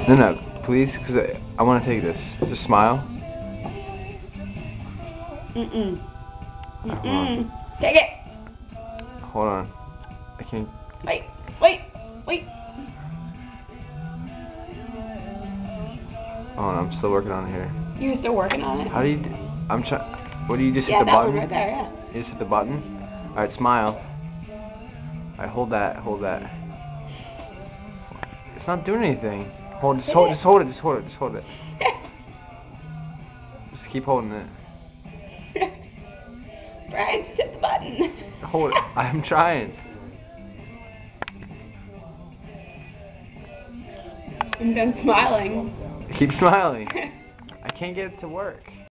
No, please, because I want to take this. Just smile. Take it. Hold on. I can't. Wait. Hold on, I'm still working on it here. You're still working on it? How do you? I'm trying. What do you just hit Yeah, the that button? one right there, yeah. You just hit the button. All right, smile. All right, hold that. It's not doing anything. Just hold it. Just hold it. Just keep holding it. Brian, just hit the button. Hold it. I'm trying. I'm done smiling. Keep smiling. I can't get it to work.